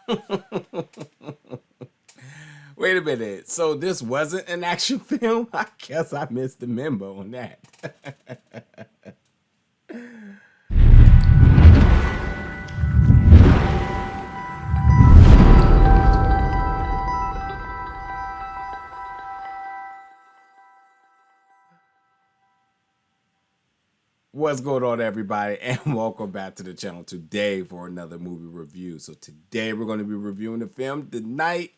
Wait a minute. So this wasn't an action film? I guess I missed the memo on that. What's going on, everybody, and welcome back to the channel today for another movie review. So today we're going to be reviewing the film The Night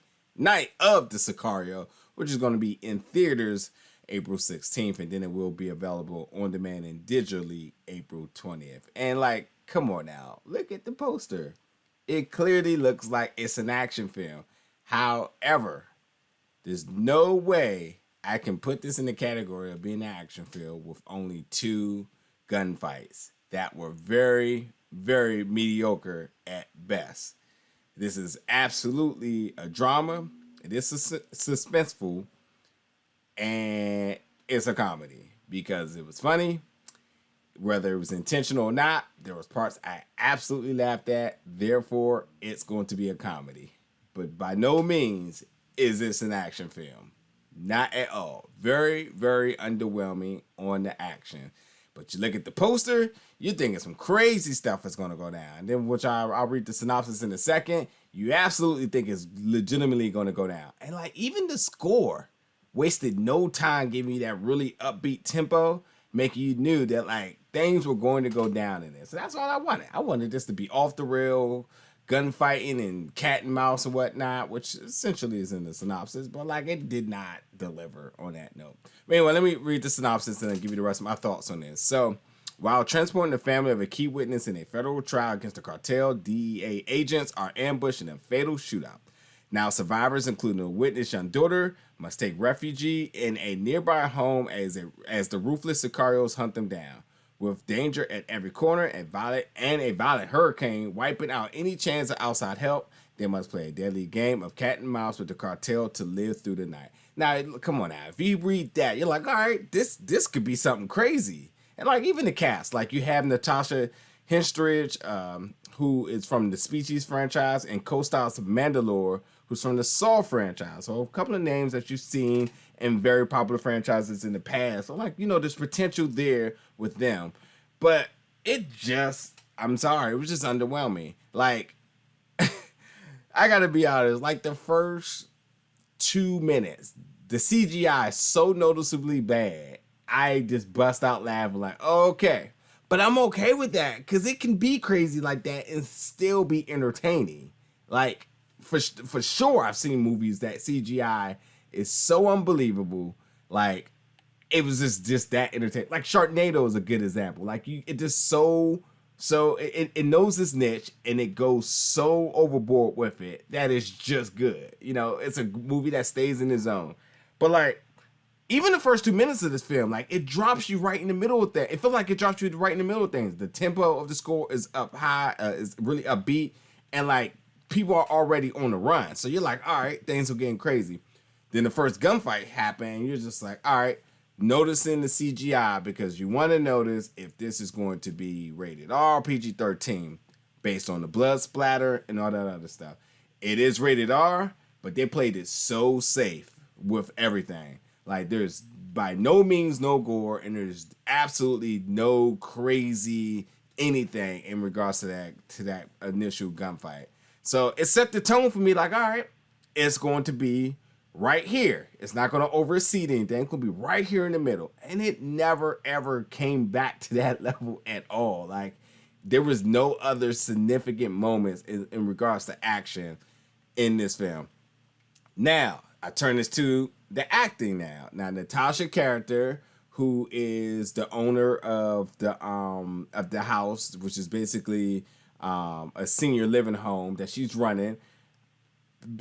of the Sicario, which is going to be in theaters April 16th, and then it will be available on demand and digitally April 20th. And like, come on now, look at the poster. It clearly looks like it's an action film. However, there's no way I can put this in the category of being an action film with only two gunfights that were very, very mediocre at best. This is absolutely a drama. It is suspenseful, and it's a comedy because it was funny. Whether it was intentional or not, there was parts I absolutely laughed at. Therefore, it's going to be a comedy. But by no means is this an action film. Not at all. Very, very underwhelming on the action. But you look at the poster, you're thinking some crazy stuff is going to go down. And then, which I'll read the synopsis in a second, you absolutely think it's legitimately going to go down. And like, even the score wasted no time giving you that really upbeat tempo, making you knew that like things were going to go down in this. So that's all I wanted. I wanted this to be off the rail, gunfighting and cat and mouse and whatnot, which essentially is in the synopsis, but like it did not deliver on that note. But anyway, let me read the synopsis and then give you the rest of my thoughts on this. So, while transporting the family of a key witness in a federal trial against the cartel, DEA agents are ambushed in a fatal shootout. Now, survivors, including a witness' young daughter, must take refuge in a nearby home as the ruthless sicarios hunt them down. With danger at every corner and a violent hurricane wiping out any chance of outside help, they must play a deadly game of cat and mouse with the cartel to live through the night. Now, come on now. If you read that, you're like, all right, this could be something crazy. And like even the cast, like you have Natasha Henstridge, who is from the Species franchise, and Costas Mandylor, who's from the Saw franchise. So a couple of names that you've seen in very popular franchises in the past. So like, you know, there's potential there with them. But it just, I'm sorry, it was just underwhelming. Like, I gotta be honest, like the first 2 minutes, the CGI is so noticeably bad, I just bust out laughing like, okay. But I'm okay with that because it can be crazy like that and still be entertaining. Like, for sure, I've seen movies that CGI is so unbelievable. Like, it was just that entertaining. Like, Sharknado is a good example. Like, it just it knows its niche and it goes so overboard with it that it's just good. You know, it's a movie that stays in the zone. But like, even the first 2 minutes of this film, like it drops you right in the middle of that. It feels like it drops you right in the middle of things. The tempo of the score is up high, is really upbeat, and like people are already on the run. So you're like, all right, things are getting crazy. Then the first gunfight happened, and you're just like, all right, noticing the CGI because you want to notice if this is going to be rated R, PG-13, based on the blood splatter and all that other stuff. It is rated R, but they played it so safe with everything. Like, there's by no means no gore, and there's absolutely no crazy anything in regards to that initial gunfight. So it set the tone for me, like, all right, it's going to be right here. It's not going to oversee anything. It's going to be right here in the middle. And it never, ever came back to that level at all. Like, there was no other significant moments in regards to action in this film. Now, I turn this to the acting now. Now, Natasha character, who is the owner of the house, which is basically a senior living home that she's running.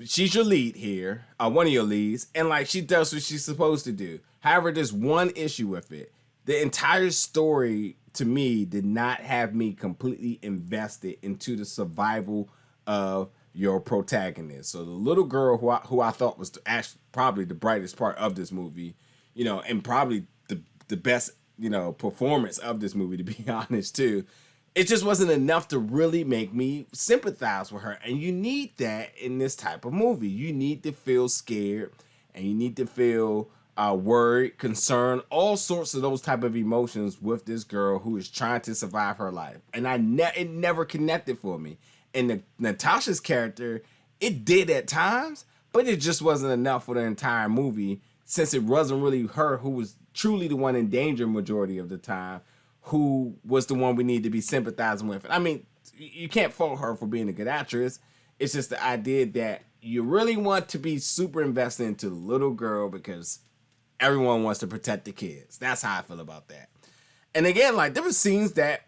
She's your lead here, one of your leads, and like she does what she's supposed to do. However, there's one issue with it. The entire story to me did not have me completely invested into the survival of your protagonist. So the little girl who I thought was actually probably the brightest part of this movie, you know, and probably the best, you know, performance of this movie, to be honest, too, it just wasn't enough to really make me sympathize with her. And you need that in this type of movie. You need to feel scared, and you need to feel worried, concerned, all sorts of those type of emotions with this girl who is trying to survive her life. And it never connected for me. And Natasha's character, it did at times, but it just wasn't enough for the entire movie, since it wasn't really her who was truly the one in danger majority of the time, who was the one we need to be sympathizing with. I mean, you can't fault her for being a good actress. It's just the idea that you really want to be super invested into the little girl because everyone wants to protect the kids. That's how I feel about that. And again, like, there were scenes that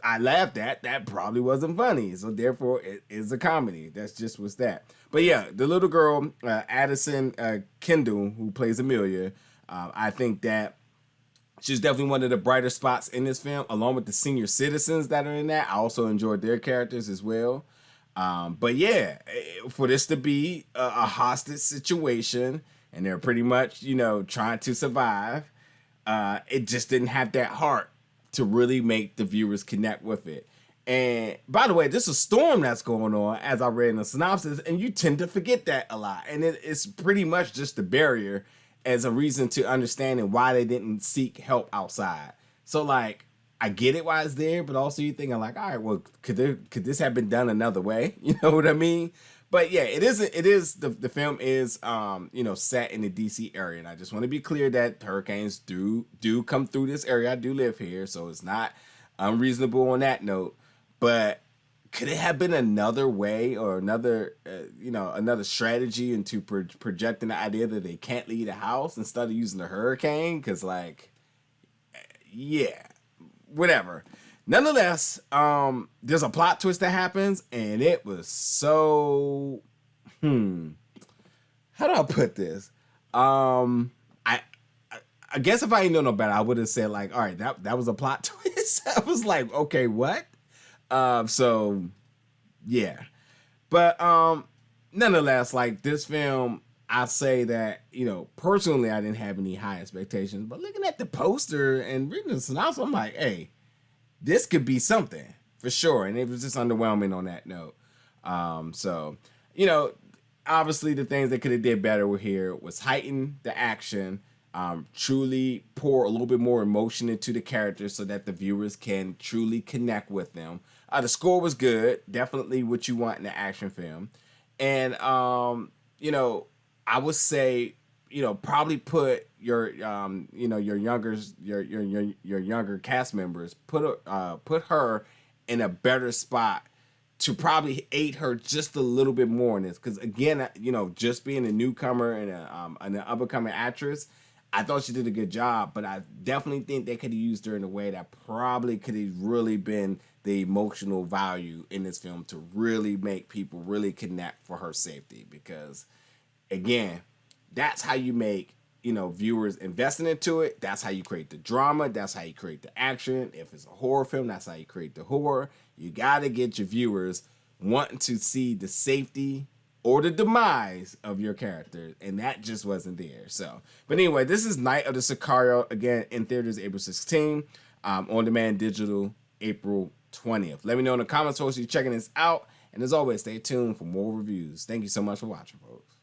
I laughed at that probably wasn't funny. So therefore, it is a comedy. That's just what's that. But yeah, the little girl, Addison Kendall, who plays Amelia, I think that she's definitely one of the brighter spots in this film, along with the senior citizens that are in that. I also enjoyed their characters as well. But yeah, for this to be a hostage situation, and they're pretty much, trying to survive, it just didn't have that heart to really make the viewers connect with it. And by the way, there's a storm that's going on, as I read in the synopsis, and you tend to forget that a lot. And it's pretty much just a barrier as a reason to understanding why they didn't seek help outside. So, like, I get it why it's there, but also you thinking like, all right, well, could this have been done another way? You know what I mean? But yeah, the film is set in the DC area, and I just want to be clear that hurricanes do come through this area. I do live here, so it's not unreasonable on that note. But could it have been another way or another strategy into projecting the idea that they can't leave the house instead of using the hurricane? Because, like, yeah, whatever. Nonetheless, there's a plot twist that happens, and it was so, how do I put this? I guess if I didn't know no better, I would have said, like, all right, that was a plot twist. I was like, okay, what? So yeah, but nonetheless, like, this film, I say that, personally, I didn't have any high expectations, but looking at the poster and reading the synopsis, I'm like, hey, this could be something for sure. And it was just underwhelming on that note. So, obviously the things they could have did better with here was heighten the action, truly pour a little bit more emotion into the characters so that the viewers can truly connect with them. The score was good, definitely what you want in an action film. And, I would say, probably put your younger cast members, put her in a better spot to probably aid her just a little bit more in this. Because again, just being a newcomer and an up-and-coming actress, I thought she did a good job, but I definitely think they could have used her in a way that probably could have really been the emotional value in this film to really make people really connect for her safety. Because again, that's how you make, viewers investing into it. That's how you create the drama. That's how you create the action. If it's a horror film, that's how you create the horror. You got to get your viewers wanting to see the safety or the demise of your character, and that just wasn't there. So, but anyway, this is Night of the Sicario, again, in theaters April 16, on demand digital April 20th. Let me know in the comments, folks, you're checking this out, and as always, stay tuned for more reviews. Thank you so much for watching, folks.